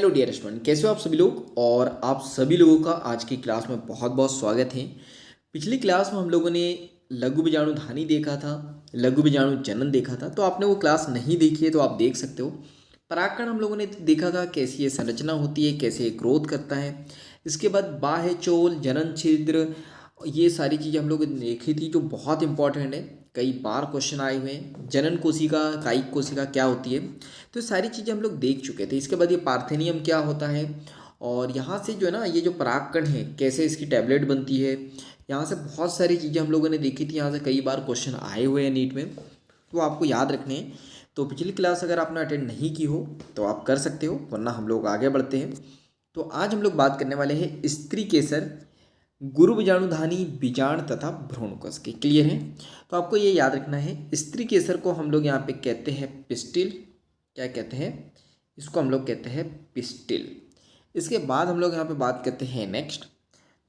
Hello dear student, कैसे हो आप सभी लोग। और आप सभी लोगों का आज की क्लास में बहुत बहुत स्वागत है। पिछली क्लास में हम लोगों ने लघु बीजाणु धानी देखा था, लघु बीजाणु जनन देखा था। तो आपने वो क्लास नहीं देखी है तो आप देख सकते हो। परागकण हम लोगों ने देखा था, कैसी ये संरचना होती है, कैसे ये ग्रोथ करता है। इसके बाद बाह्य चोल, जनन छिद्र, ये सारी चीज़ें हम लोग ने देखी थी जो बहुत इंपॉर्टेंट है। कई बार क्वेश्चन आए हुए हैं। जनन कोशिका, कायिक कोशिका क्या होती है, तो सारी चीज़ें हम लोग देख चुके थे। इसके बाद ये पार्थेनियम क्या होता है, और यहाँ से जो है ना ये जो परागकण है कैसे इसकी टैबलेट बनती है, यहाँ से बहुत सारी चीज़ें हम लोगों ने देखी थी। यहाँ से कई बार क्वेश्चन आए हुए हैं नीट में, तो आपको याद रखने हैं। तो पिछली क्लास अगर आपने अटेंड नहीं की हो तो आप कर सकते हो, वरना हम लोग आगे बढ़ते हैं। तो आज हम लोग बात करने वाले हैं स्त्री केसर, गुरु बीजाणुधानी, बीजांड तथा भ्रूणकोश की। क्लियर है। तो आपको ये याद रखना है, स्त्री केसर को हम लोग यहाँ पे कहते हैं पिस्टिल। क्या कहते हैं इसको, हम लोग कहते हैं पिस्टिल। इसके बाद हम लोग यहाँ पे बात करते हैं नेक्स्ट।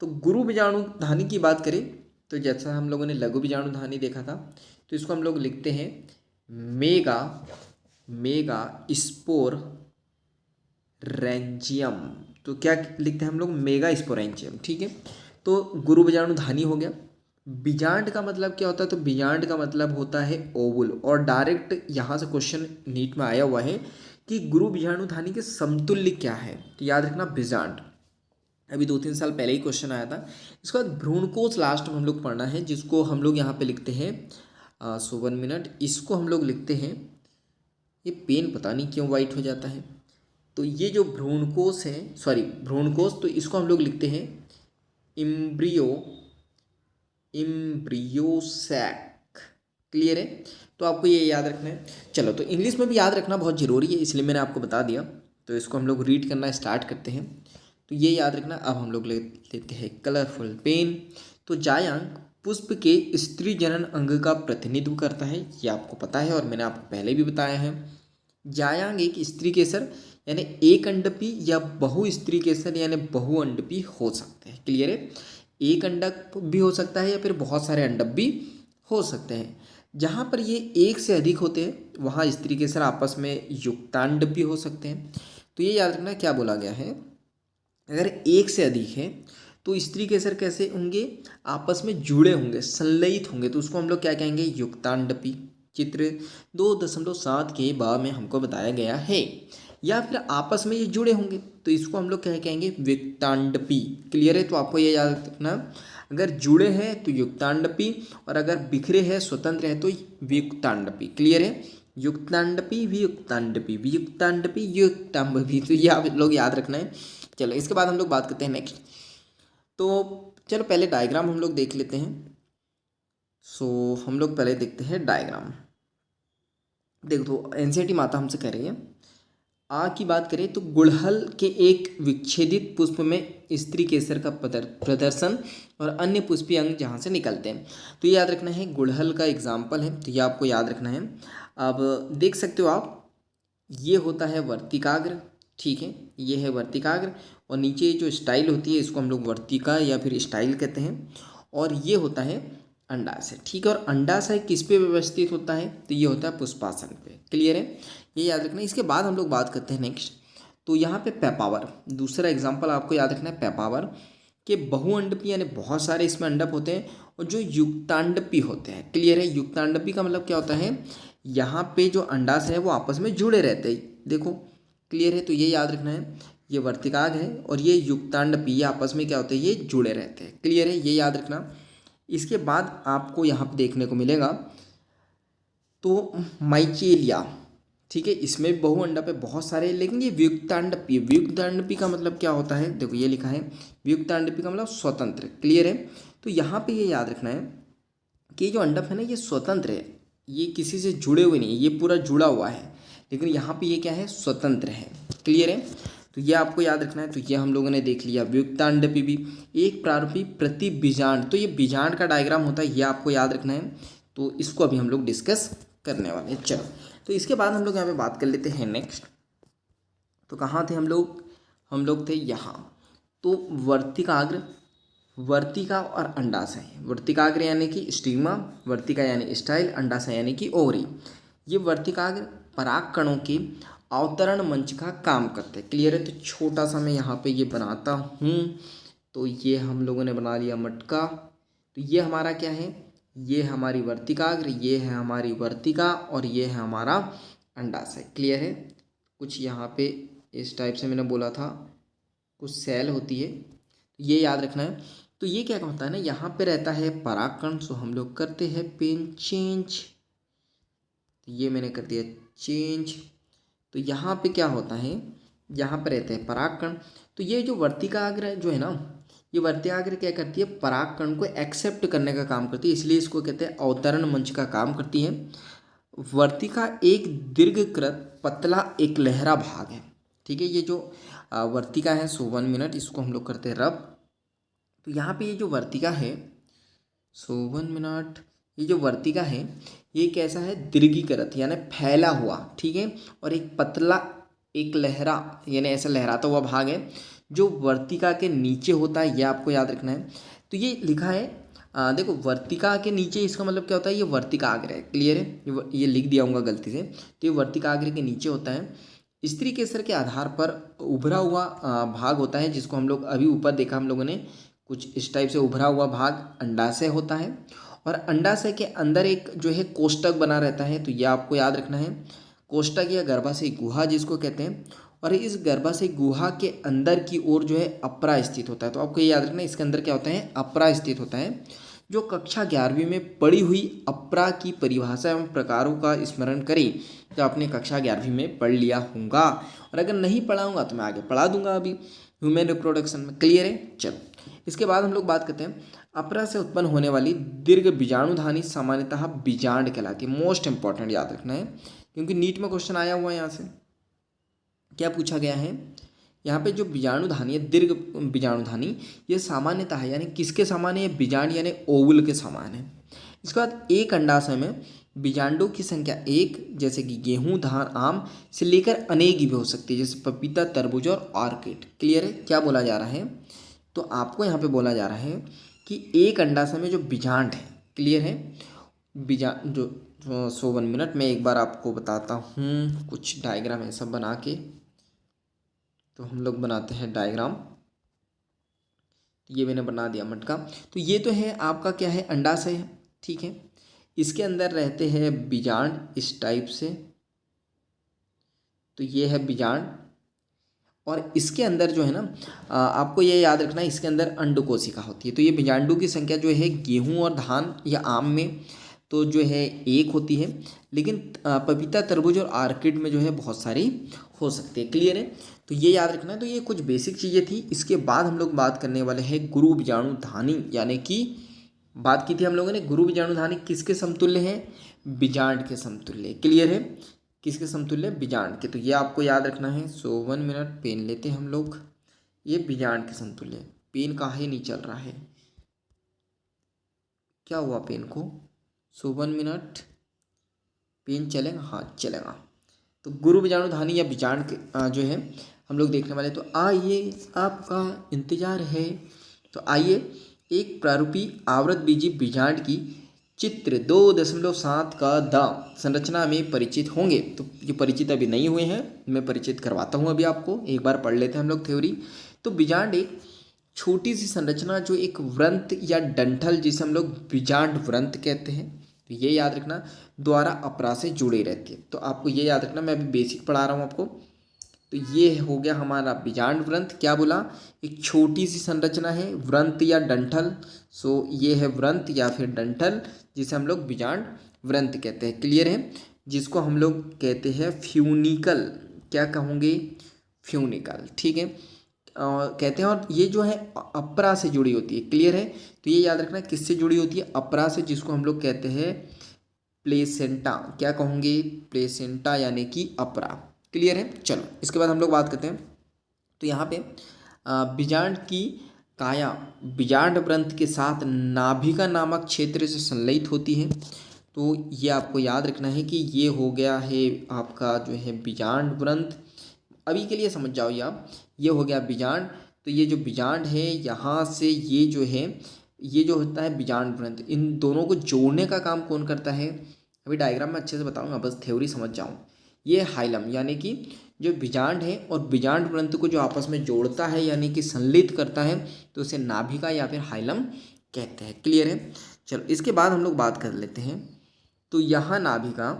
तो गुरु बीजाणुधानी की बात करें तो जैसा हम लोगों ने लघु बीजाणुधानी देखा था, तो इसको हम लोग लिखते हैं मेगा मेगा स्पोर रेंजियम। तो क्या लिखते हैं हम लोग, मेगा स्पोरेंजियम। ठीक है। तो गुरु बीजाणुधानी हो गया। बीजांड का मतलब क्या होता है, तो बीजांड का मतलब होता है ओवुल। और डायरेक्ट यहाँ से क्वेश्चन नीट में आया हुआ है कि गुरु बीजाणुधानी के समतुल्य क्या है, तो याद रखना बीजांड। अभी 2-3 साल पहले ही क्वेश्चन आया था। इसके बाद भ्रूणकोश लास्ट में हम लोग पढ़ना है, जिसको हम लोग यहाँ पे लिखते हैं 1 मिनट, इसको हम लोग लिखते हैं, ये पेन पता नहीं क्यों वाइट हो जाता है। तो ये जो भ्रूणकोश है, सॉरी भ्रूणकोश, तो इसको हम लोग लिखते हैं इम्ब्रियोसैक। क्लियर है। तो आपको ये याद रखना है। चलो, तो इंग्लिश में भी याद रखना बहुत ज़रूरी है, इसलिए मैंने आपको बता दिया। तो इसको हम लोग रीड करना स्टार्ट करते हैं। तो ये याद रखना। अब हम लोग लेते हैं कलरफुल पेन। तो जायांग पुष्प के स्त्री जनन अंग का प्रतिनिधित्व करता है, ये आपको पता है और मैंने आपको पहले भी बताया है। जायांग एक स्त्री केसर यानी एक अंडपी या बहु स्त्री केसर यानी बहु अंडपी हो सकते हैं। क्लियर है। एक अंडक भी हो सकता है या फिर बहुत सारे अंडप भी हो सकते हैं। जहाँ पर ये एक से अधिक होते हैं वहाँ स्त्री केसर आपस में युक्तांडपी हो सकते हैं। तो ये याद रखना क्या बोला गया है, अगर एक से अधिक है तो स्त्री केसर कैसे होंगे, आपस में जुड़े होंगे, संलयित होंगे, तो उसको हम लोग क्या कहेंगे, युक्तांडपी। चित्र 2.7 के बा में हमको बताया गया है। या फिर आपस में ये जुड़े होंगे तो इसको हम लोग क्या कहेंगे, विक्तांडपी। क्लियर है। तो आपको ये याद रखना, अगर जुड़े हैं तो युक्तांडपी, और अगर बिखरे हैं, स्वतंत्र है, तो वियुक्तांडपी। क्लियर है। युक्तांडपी, वियुक्तांडपी, वियुक्तांडपी, युक्तांडपी। तो ये आप लोग याद रखना है। चलो, इसके बाद हम लोग बात करते हैं नेक्स्ट। तो चलो पहले डायग्राम हम लोग देख लेते हैं। हम लोग पहले देखते हैं डायग्राम। देखो, तो एनसीईआरटी माता हमसे कह रही है, आ की बात करें तो गुड़हल के एक विच्छेदित पुष्प में स्त्री केसर का प्रदर्शन और अन्य पुष्पीय अंग जहाँ से निकलते हैं। तो ये याद रखना है, गुड़हल का एग्जाम्पल है, तो ये आपको याद रखना है। अब देख सकते हो आप, ये होता है वर्तिकाग्र। ठीक है, ये है वर्तिकाग्र, और नीचे जो स्टाइल होती है इसको हम लोग वर्तिका या फिर स्टाइल कहते हैं। और ये होता है अंडाशय। ठीक है। और अंडाशय किस पे व्यवस्थित होता है, तो ये होता है पुष्पासन पे। क्लियर है, ये याद रखना है। इसके बाद हम लोग बात करते हैं नेक्स्ट। तो यहाँ पे पेपावर, दूसरा एग्जाम्पल आपको याद रखना है, पेपावर के बहुअंडपी यानी बहुत सारे इसमें अंडप होते हैं, और जो युक्तांडपी होते हैं। क्लियर है। युक्तांडपी का मतलब क्या होता है, यहाँ पे जो अंडाशय है वो आपस में जुड़े रहते हैं। देखो, क्लियर है। तो ये याद रखना है, ये वर्तिकाग्र है और ये युक्तांडपी, ये आपस में क्या होते हैं, ये जुड़े रहते हैं। क्लियर है, ये याद रखना। इसके बाद आपको यहाँ पे देखने को मिलेगा तो माइचेलिया। ठीक है, इसमें भी बहुअंडप है बहुत सारे, लेकिन ये वियुक्तांडपी। वियुक्तांडपी का मतलब क्या होता है, देखो ये लिखा है, वियुक्तांडपी का मतलब स्वतंत्र। क्लियर है। तो यहाँ पे ये याद रखना है कि जो अंडप है ना ये स्वतंत्र है, ये किसी से जुड़े हुए नहीं, ये पूरा जुड़ा हुआ है, लेकिन यहाँ पे ये क्या है, स्वतंत्र है। क्लियर है। तो ये आपको याद रखना है। तो ये हम लोगों ने देख लिया, वियुक्तांडपी भी एक प्रारूपी प्रति बीजांड। तो ये बीजांड का डायग्राम होता है, ये आपको याद रखना है। तो इसको अभी हम लोग डिस्कस करने वाले हैं। चलो, तो इसके बाद हम लोग यहाँ पे बात कर लेते हैं नेक्स्ट। तो कहाँ थे हम लोग, हम लोग थे यहाँ। तो वर्तिकाग्र, वर्तिका और अंडाशय। वर्तिकाग्र यानी कि स्टिग्मा, वर्तिका यानी स्टाइल, अंडाशय यानी कि ओवरी। ये वर्तिकाग्र पराग कणों के अवतरण मंच का काम करते हैं। क्लियर है। तो छोटा सा मैं यहाँ पे ये बनाता हूँ। तो ये हम लोगों ने बना लिया मटका। तो ये हमारा क्या है, ये है हमारी वर्तिकाग्र, ये है हमारी वर्तिका और ये है हमारा अंडाशय। क्लियर है। कुछ यहाँ पे इस टाइप से मैंने बोला था कुछ सेल होती है, तो ये याद रखना है। तो ये क्या होता है ना, यहाँ पे रहता है परागकण, सो हम लोग करते हैं पेन चेंज। तो ये मैंने कर दिया चेंज। तो यहाँ पे क्या होता है, यहाँ पे रहते हैं परागकण। तो ये जो वर्तिकाग्र जो है ना, ये वर्तिकाग्र क्या करती है, परागकण को एक्सेप्ट करने का काम करती है, इसलिए इसको कहते हैं अवतरण मंच का काम करती है। वर्तिका एक दीर्घकृत पतला एक लहरा भाग है। ठीक है। ये जो वर्तिका है, सो 1 मिनट इसको हम लोग करते हैं रब। तो यहाँ पे ये जो वर्तिका है, सो 1 मिनट, ये जो वर्तिका है ये कैसा है, दीर्घीकृत यानी फैला हुआ। ठीक है। और एक पतला एक लहरा यानी ऐसा लहराता हुआ भाग है जो वर्तिका के नीचे होता है, यह आपको याद रखना है। तो ये लिखा है देखो वर्तिका के नीचे, इसका मतलब क्या होता है, ये वर्तिकाग्र है। क्लियर है। ये लिख दिया होगा गलती से। तो ये वर्तिकाग्र के नीचे होता है। स्त्री केसर के आधार पर उभरा हुआ भाग होता है, जिसको हम लोग अभी ऊपर देखा हम लोगों ने, कुछ इस टाइप से उभरा हुआ भाग अंडाशय होता है। और अंडाशय के अंदर एक जो है कोष्ठक बना रहता है। तो यह आपको याद रखना है, कोष्ठक या गर्भाशय गुहा जिसको कहते हैं। और इस गर्भाशय गुहा के अंदर की ओर जो है अपरा स्थित होता है। तो आपको ये याद रखना है, इसके अंदर क्या होता है, अपरा स्थित होता है, जो कक्षा 11वीं में पढ़ी हुई अपरा की परिभाषा एवं प्रकारों का स्मरण करें। तो आपने कक्षा 11वीं में पढ़ लिया होगा, और अगर नहीं पढ़ा होगा तो मैं आगे पढ़ा दूंगा अभी ह्यूमन रिप्रोडक्शन में। क्लियर है। चलो इसके बाद हम लोग बात करते हैं, अपरा से उत्पन्न होने वाली दीर्घ बीजाणुधानी सामान्यतः बीजांड कहलाती है। मोस्ट इंपॉर्टेंट याद रखना है, क्योंकि नीट में क्वेश्चन आया हुआ है। यहाँ से क्या पूछा गया है, यहाँ पे जो बीजाणुधानी है, दीर्घ बीजाणुधानी, ये सामान्यतः है यानी किसके समान है, बीजांड यानी ओवुल के समान है। इसके बाद एक अंडाशय में बीजांडों की संख्या 1, जैसे कि गेहूं, धान, आम से लेकर अनेक भी हो सकती है, जैसे पपीता, तरबूज और ऑर्किड। क्लियर है। क्या बोला जा रहा है, तो आपको यहाँ पे बोला जा रहा है कि एक अंडाशय में जो बीजांड है, क्लियर है, बीजांड जो 100 मिनट में एक बार आपको बताता हूँ कुछ डायग्राम ऐसा बना के। तो हम लोग बनाते हैं डायग्राम। ये मैंने बना दिया मटका। तो ये तो है आपका क्या है, अंडाशय है। ठीक है। इसके अंदर रहते हैं बीजांड इस टाइप से। तो ये है बीजांड, और इसके अंदर जो है ना, आपको ये याद रखना है, इसके अंदर अंडकोशिका होती है। तो ये बीजांडों की संख्या जो है गेहूं और धान या आम में तो जो है 1 होती है, लेकिन पपीता, तरबूज और ऑर्किड में जो है बहुत सारी हो सकती है। क्लियर है। तो ये याद रखना है। तो ये कुछ बेसिक चीज़ें थी। इसके बाद हम लोग बात करने वाले हैं गुरु बीजाणुधानी, यानी कि बात की थी हम लोगों ने, गुरु बीजाणुधानी किसके समतुल्य है, बीजांड के समतुल्य। क्लियर है। किसके समतुल्य, बीजांड के। तो ये आपको याद रखना है। सो 1 मिनट पेन लेते हैं हम लोग। ये बीजांड के समतुल्य। पेन काहे नहीं चल रहा है, क्या हुआ पेन को। सो 1 मिनट पेन चलेगा, हाँ चलेगा। तो गुरु बीजाणुधानी या बीजांड के जो है हम लोग देखने वाले। तो आइए आपका इंतजार है। तो आइए एक प्रारूपी आवृत बीजी बीजांड की चित्र 2.7 का द संरचना में परिचित होंगे। तो जो परिचित अभी नहीं हुए हैं, मैं परिचित करवाता हूँ अभी आपको। एक बार पढ़ लेते हैं हम लोग थ्योरी। तो बीजांड एक छोटी सी संरचना जो एक व्रंत या डंठल, जिसे हम लोग बीजांड व्रंत कहते हैं, तो ये याद रखना, द्वारा अपरा से जुड़े रहती है। तो आपको ये याद रखना, मैं अभी बेसिक पढ़ा रहा हूँ आपको। तो ये हो गया हमारा बीजांड व्रंत। क्या बोला, एक छोटी सी संरचना है, व्रंत या डंठल। सो ये है व्रंत या फिर डंठल, जिसे हम लोग बीजांड व्रंत कहते हैं। क्लियर है। जिसको हम लोग कहते हैं फ्यूनिकल। क्या कहोगे, फ्यूनिकल। ठीक है। कहते हैं, और ये जो है अपरा से जुड़ी होती है। क्लियर है। तो ये याद रखना किससे जुड़ी होती है, अपरा से, जिसको हम लोग कहते हैं प्लेसेंटा। क्या कहोगे, प्लेसेंटा यानी कि अपरा। क्लियर है। चलो इसके बाद हम लोग बात करते हैं। तो यहाँ पे बीजांड की काया बीजांड व्रंत के साथ नाभिका नामक क्षेत्र से संलयित होती है। तो ये आपको याद रखना है कि ये हो गया है आपका जो है बीजांड व्रंत। अभी के लिए समझ जाओ ये आप, ये हो गया बीजांड। तो ये जो बीजांड है, यहाँ से ये जो है, ये जो होता है बीजांड व्रंत, इन दोनों को जोड़ने का काम कौन करता है, अभी डायग्राम में अच्छे से बताऊंगा, बस थ्योरी समझ जाऊँ। ये हाइलम यानी कि जो बीजांड है और बीजांड ग्रंथ को जो आपस में जोड़ता है यानी कि संलित करता है, तो उसे नाभिका या फिर हाइलम कहते हैं। क्लियर है। चलो इसके बाद हम लोग बात कर लेते हैं। तो यहाँ नाभिका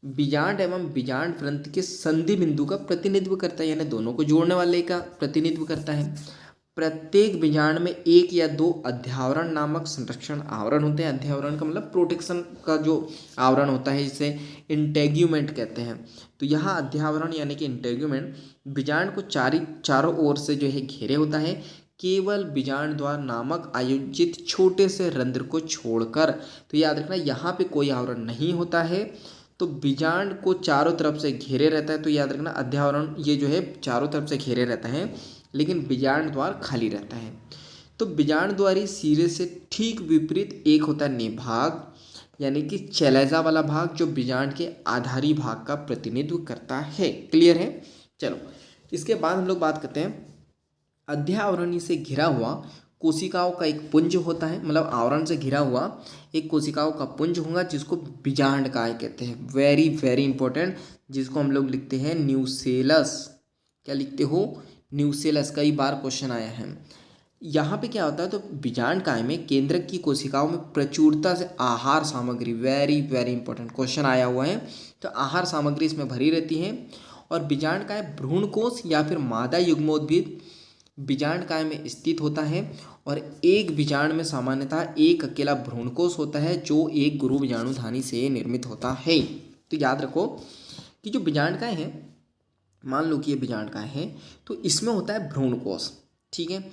बीजांड एवं बीजांड ग्रंथ के संधि बिंदु का प्रतिनिधित्व करता है, यानी दोनों को जोड़ने वाले का प्रतिनिधित्व करता है। प्रत्येक बीजांड में एक या दो अध्यावरण नामक संरक्षण आवरण होते हैं। अध्यावरण का मतलब प्रोटेक्शन का जो आवरण होता है, जिसे इंटेग्यूमेंट कहते हैं। तो यहाँ अध्यावरण यानी कि इंटेग्यूमेंट बीजांड को चारों ओर से जो है घेरे होता है, केवल बीजांड द्वार नामक आयोजित छोटे से रंध्र को छोड़कर। तो याद रखना यहाँ पे कोई आवरण नहीं होता है, तो बीजांड को चारों तरफ से घेरे रहता है। तो याद रखना अध्यावरण ये जो है चारों तरफ से घेरे रहता है, लेकिन बीजांड द्वार खाली रहता है। तो बीजांड द्वारी सिरे से ठीक विपरीत एक होता है निभाग यानी कि चैलेजा वाला भाग, जो बीजांड के आधारी भाग का प्रतिनिधित्व करता है। क्लियर है। चलो इसके बाद हम लोग बात करते हैं अध्यावरणी से घिरा हुआ कोशिकाओं का एक पुंज होता है, मतलब आवरण से घिरा हुआ एक कोशिकाओं का पुंज होगा, जिसको बीजांड काय कहते हैं। वेरी वेरी इंपॉर्टेंट, जिसको हम लोग लिखते हैं न्यूसेलस। क्या लिखते हो? न्यूसेलस। कई बार क्वेश्चन आया है। यहाँ पे क्या होता है, तो बीजांड काय में केंद्रक की कोशिकाओं में प्रचुरता से आहार सामग्री, वेरी वेरी इंपॉर्टेंट क्वेश्चन आया हुआ है, तो आहार सामग्री इसमें भरी रहती है। और बीजांड काय भ्रूणकोश या फिर मादा युग्मोद्भिद बीजांड काय में स्थित होता है। और एक बीजांड में सामान्यतः एक अकेला भ्रूणकोश होता है, जो एक गुरु बीजाणुधानी से निर्मित होता है। तो याद रखो कि जो बीजांड काय है, मान लो कि ये बीजांड काय है, तो इसमें होता है भ्रूणकोश। ठीक है,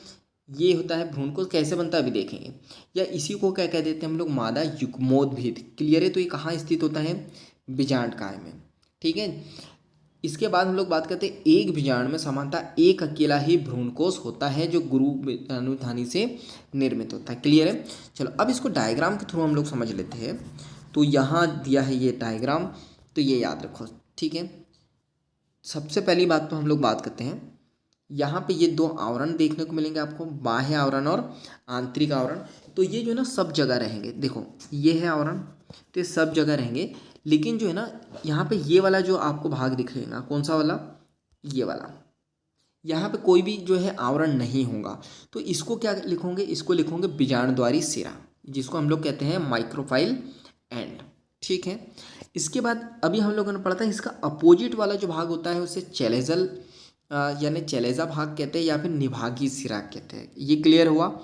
ये होता है भ्रूणकोश। कैसे बनता है अभी देखेंगे। या इसी को क्या कह देते हैं हम लोग, मादा युग्मोद्भिद। क्लियर है। तो ये कहाँ स्थित होता है? बीजांड काय में। ठीक है। इसके बाद हम लोग बात करते हैं एक बीजांड में सामान्यतः एक अकेला ही भ्रूणकोश होता है, जो गुरु बीजाणुधानी से निर्मित होता है। क्लियर है। चलो अब इसको डायग्राम के थ्रू हम लोग समझ लेते हैं। तो यहाँ दिया है ये डायग्राम, तो ये याद रखो। ठीक है। सबसे पहली बात तो हम लोग बात करते हैं, यहाँ पे ये दो आवरण देखने को मिलेंगे आपको, बाह्य आवरण और आंतरिक आवरण। तो ये जो है ना सब जगह रहेंगे। देखो ये है आवरण, तो ये सब जगह रहेंगे, लेकिन जो है ना यहाँ पे ये वाला जो आपको भाग दिखेगा, कौन सा वाला? ये वाला। यहाँ पे कोई भी जो है आवरण नहीं होगा। तो इसको क्या लिखोगे? इसको लिखोगे बीजाणुद्वारी सिरा, जिसको हम लोग कहते हैं माइक्रोफाइल एंड। ठीक है। इसके बाद अभी हम लोगों ने पढ़ा था, इसका अपोजिट वाला जो भाग होता है उसे चैलेजल यानी चैलेजा भाग कहते हैं, या फिर निभागी सिरा कहते हैं। ये क्लियर हुआ।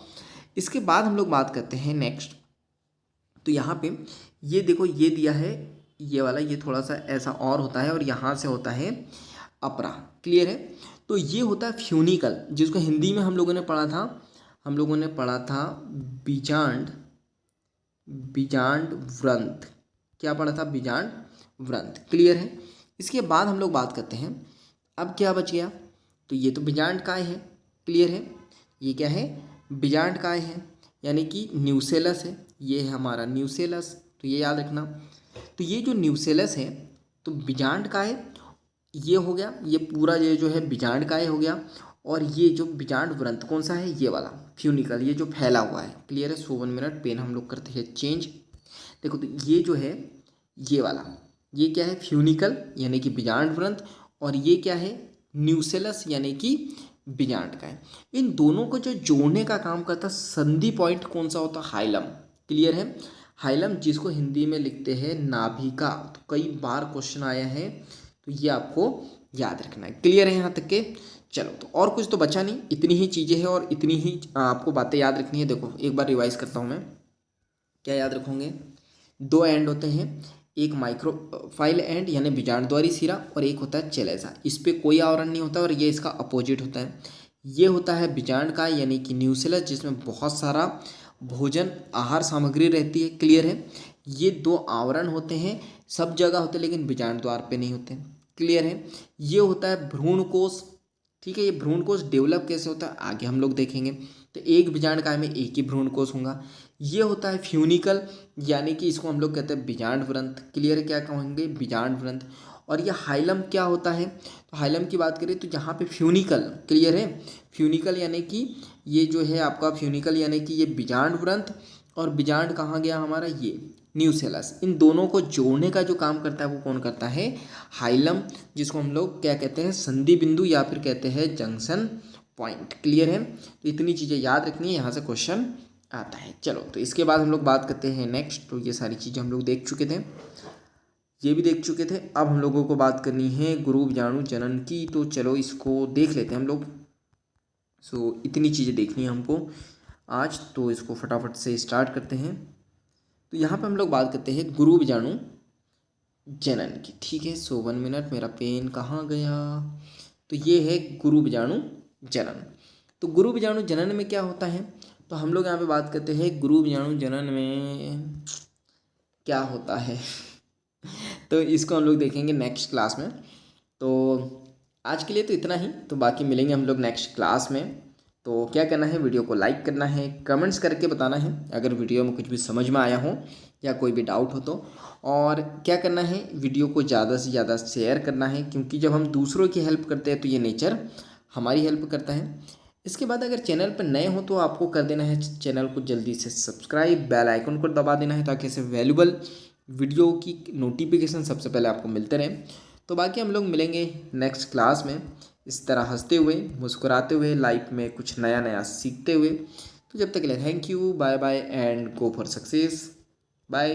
इसके बाद हम लोग बात करते हैं नेक्स्ट। तो यहाँ पे ये देखो, ये दिया है ये वाला, ये थोड़ा सा ऐसा और होता है, और यहाँ से होता है अपरा। क्लियर है। तो ये होता है फ्यूनिकल, जिसको हिंदी में हम लोगों ने पढ़ा था बीजांड व्रंथ। क्या पढ़ा था? बीजांड व्रंथ। क्लियर है। इसके बाद हम लोग बात करते हैं, अब क्या बच गया? तो ये तो बीजांड काय है। क्लियर है। ये क्या है? बीजांड काय है, यानी कि न्यूसेलस है। ये है हमारा न्यूसेलस, तो ये याद रखना। तो ये जो न्यूसेलस है, तो बीजांड काय ये हो गया, ये पूरा ये जो है बीजांड काय हो गया। और ये जो बीजांड व्रंथ कौन सा है? ये वाला फ्यूनिकल, ये जो फैला हुआ है। क्लियर है। सो 1 मिनट, पेन हम लोग करते हैं चेंज। देखो तो ये जो है ये वाला, ये क्या है? फ्यूनिकल यानी कि बीजांड व्रंथ, और ये क्या है? न्यूसेलस यानी कि बीजांड काय। इन दोनों को जो जोड़ने का काम करता संधि पॉइंट कौन सा होता? हाइलम। क्लियर है। हाइलम, जिसको हिंदी में लिखते हैं नाभिका। तो कई बार क्वेश्चन आया है, तो ये आपको याद रखना है। क्लियर है यहाँ तक के? चलो तो और कुछ तो बचा नहीं, इतनी ही चीज़ें हैं और इतनी ही आपको बातें याद रखनी है। देखो एक बार रिवाइज करता हूँ मैं। क्या याद रखोगे? दो एंड होते हैं, एक माइक्रोफाइल एंड यानी बीजाणुद्वारी सिरा, और एक होता है चैलेजा। इस पर कोई आवरण नहीं होता, और ये इसका अपोजिट होता है। ये होता है बीजांड का यानी कि न्यूसेलस, जिसमें बहुत सारा भोजन आहार सामग्री रहती है। क्लियर है। ये दो आवरण होते हैं, सब जगह होते हैं, लेकिन बीजांड द्वार पे नहीं होते। क्लियर है। ये होता है भ्रूणकोश। ठीक है। ये भ्रूणकोश डेवलप कैसे होता है आगे हम लोग देखेंगे। तो एक बीजांड काय में एक ही भ्रूणकोश होगा। ये होता है फ्यूनिकल, यानी कि इसको हम लोग कहते हैं बीजांड व्रंथ। क्लियर है। क्या कहेंगे? बीजांड व्रंथ। और ये हाइलम क्या होता है? तो हाइलम की बात करें तो यहाँ पे फ्यूनिकल। क्लियर है। फ्यूनिकल यानी कि ये जो है आपका फ्यूनिकल यानी कि ये बीजांड व्रंथ, और बीजांड कहाँ गया हमारा? ये न्यूसेलस, इन दोनों को जोड़ने का जो काम करता है वो कौन करता है? हाइलम, जिसको हम लोग क्या कहते हैं? संधि बिंदु या फिर कहते हैं जंक्शन पॉइंट। क्लियर है? तो इतनी चीज़ें याद रखनी है, यहाँ से क्वेश्चन आता है। चलो तो इसके बाद हम लोग बात करते हैं नेक्स्ट। तो ये सारी चीज़ें हम लोग देख चुके थे, ये भी देख चुके थे। अब हम लोगों को बात करनी है गुरु बीजाणु जनन की। तो चलो इसको देख लेते हैं हम लोग। सो इतनी चीज़ें देखनी है हमको आज, तो इसको फटाफट से स्टार्ट करते हैं। तो यहाँ पे हम लोग बात करते हैं गुरु बीजाणु जनन की। ठीक है, सो 1 मिनट, मेरा पेन कहाँ गया? तो ये है गुरु बीजाणु जनन। तो गुरु बीजाणु जनन में क्या होता है? तो हम लोग यहाँ पे बात करते हैं गुरु बीजाणु जनन में क्या होता है तो इसको हम लोग देखेंगे नेक्स्ट क्लास में। तो आज के लिए तो इतना ही, तो बाकी मिलेंगे हम लोग नेक्स्ट क्लास में। तो क्या करना है? वीडियो को लाइक करना है, कमेंट्स करके बताना है अगर वीडियो में कुछ भी समझ में आया हो या कोई भी डाउट हो तो। और क्या करना है? वीडियो को ज़्यादा से ज़्यादा शेयर करना है, क्योंकि जब हम दूसरों की हेल्प करते हैं तो ये नेचर हमारी हेल्प करता है। इसके बाद अगर चैनल पर नए हो तो आपको कर देना है चैनल को जल्दी से सब्सक्राइब, बेल आइकन को दबा देना है, ताकि ऐसे वैल्यूबल वीडियो की नोटिफिकेशन सबसे पहले आपको मिलते रहें। तो बाकी हम लोग मिलेंगे नेक्स्ट क्लास में, इस तरह हंसते हुए, मुस्कुराते हुए, लाइफ में कुछ नया नया सीखते हुए। तो जब तक के लिए thank you, bye bye and go for success. Bye.